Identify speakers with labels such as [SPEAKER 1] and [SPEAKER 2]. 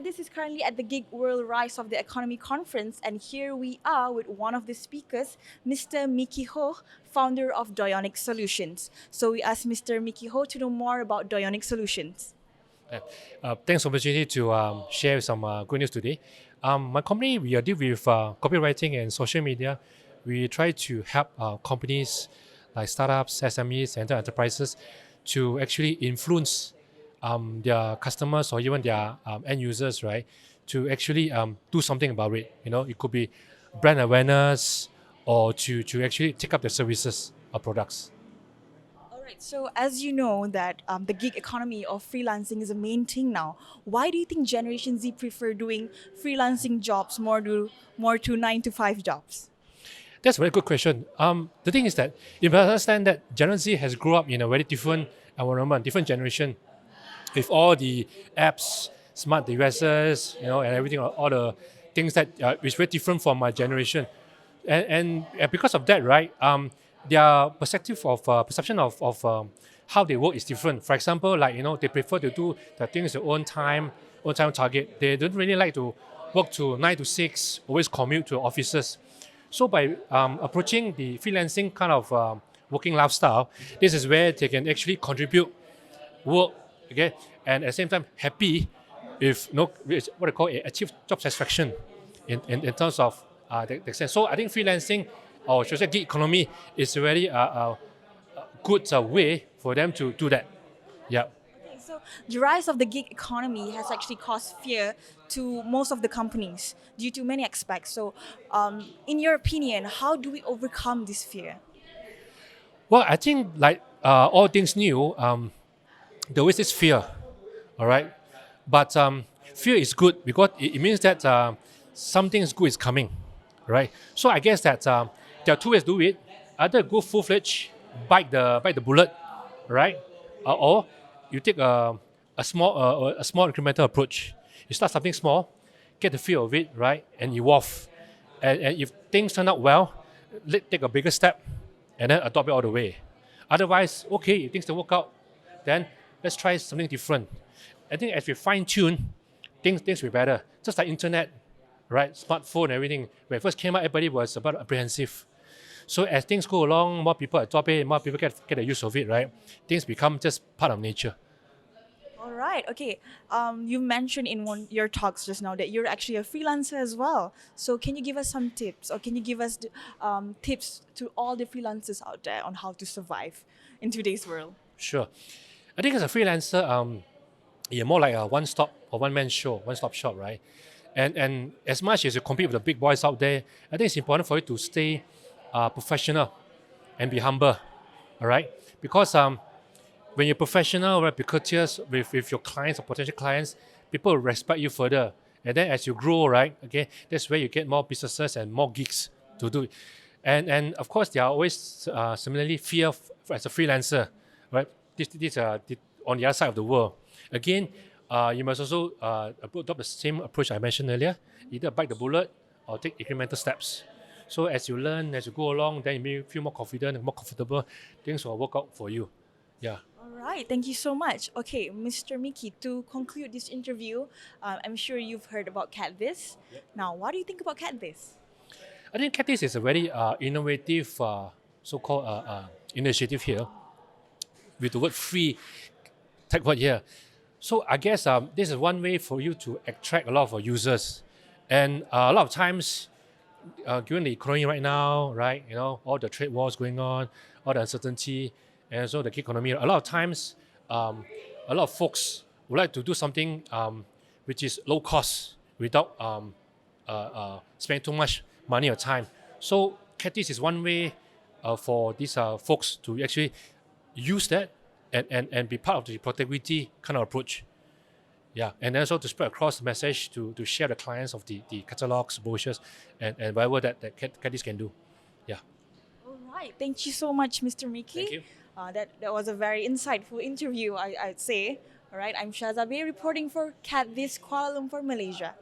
[SPEAKER 1] catTHIS is currently at the Gig World Rise of the Economy conference, and here we are with one of the speakers, Mr. Mickey Ho, founder of Doyenic Solutions. So we asked Mr. Mickey Ho to know more about Doyenic Solutions.
[SPEAKER 2] Thanks for the opportunity to share some good news today. My company, we deal with copywriting and social media. We try to help companies like startups, SMEs, and enterprises to actually influence their customers or even their end users, right? To actually do something about it. It could be brand awareness or to actually take up their services or products.
[SPEAKER 1] All right. So as you know that the gig economy of freelancing is a main thing now. Why do you think Generation Z prefer doing freelancing jobs more to 9 to 5 jobs?
[SPEAKER 2] That's a very good question. The thing is that you must understand that Gen Z has grown up in a very different environment, different generation, with all the apps, smart devices, and everything, all the things that is very different from my generation, and because of that, right? Their perception of how they work is different. For example, like they prefer to do the things their own time target. They don't really like to work to 9 to 6, always commute to offices. So by approaching the freelancing kind of working lifestyle, this is where they can actually contribute, work, okay, and at the same time happy with what I call achieve job satisfaction in terms of the extent. So I think freelancing or should I say gig economy is a very good way for them to do that. Yeah.
[SPEAKER 1] Okay, so the rise of the gig economy has actually caused fear to most of the companies due to many aspects. So, in your opinion, how do we overcome this fear?
[SPEAKER 2] Well, I think like all things new, there always is fear, all right? But fear is good because it means that something good is coming, right? So I guess that there are two ways to do it. Either go full-fledged, bite the bullet, right? Or you take a small incremental approach. You start something small, get the feel of it, right? And evolve. And if things turn out well, take a bigger step and then adopt it all the way. Otherwise, okay, if things don't work out, then let's try something different. I think as we fine tune, things will be better. Just like internet, right? Smartphone, everything. When it first came out, everybody was about apprehensive. So as things go along, more people adopt it, more people get the use of it, right? Things become just part of nature.
[SPEAKER 1] All right. Okay. You mentioned in your talks just now that you're actually a freelancer as well. So can you give us some tips, or can you give us tips to all the freelancers out there on how to survive in today's world?
[SPEAKER 2] Sure. I think as a freelancer, you're more like a one-stop or one-man show, one-stop shop, right? And as much as you compete with the big boys out there, I think it's important for you to stay professional and be humble, all right? Because when you're professional, right, be courteous with your clients or potential clients, people will respect you further. And then as you grow, right, okay, that's where you get more businesses and more gigs to do it. And of course, there are always similarly fear as a freelancer, right? This on the other side of the world. Again, you must also adopt the same approach I mentioned earlier, either bite the bullet or take incremental steps. So as you learn, as you go along, then you may feel more confident and more comfortable, things will work out for you. Yeah.
[SPEAKER 1] All right. Thank you so much. Okay, Mr. Mickey, to conclude this interview, I'm sure you've heard about catTHIS.
[SPEAKER 2] Yep.
[SPEAKER 1] Now, what do you think about catTHIS?
[SPEAKER 2] I think catTHIS is a very innovative so-called initiative here with the word free tag word here. So I guess this is one way for you to attract a lot of users. And a lot of times, given the economy right now, right, all the trade wars going on, all the uncertainty, and also the gig economy, a lot of times, a lot of folks would like to do something which is low cost without spending too much money or time. So catTHIS is one way for these folks to actually use that and be part of the productivity kind of approach. Yeah, and also to spread across the message to share the clients of the catalogs, brochures, and whatever that catTHIS can do. Yeah.
[SPEAKER 1] All right. Thank you so much, Mr. Mickey.
[SPEAKER 2] Thank you.
[SPEAKER 1] That was a very insightful interview, I'd say. All right. I'm Shazabe reporting for catTHIS Kuala Lumpur, Malaysia.